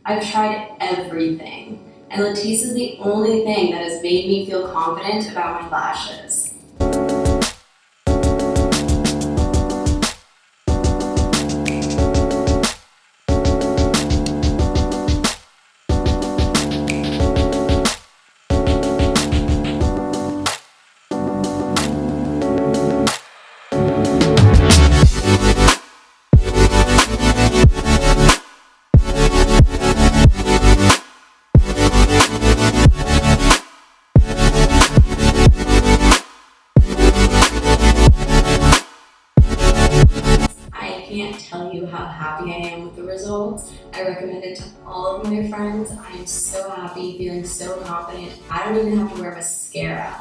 I've tried everything, and Latisse is the only thing that has made me feel confident about my lashes. I can't tell you how happy I am with the results. I recommend it to all of my friends. I am so happy, feeling so confident. I don't even have to wear mascara.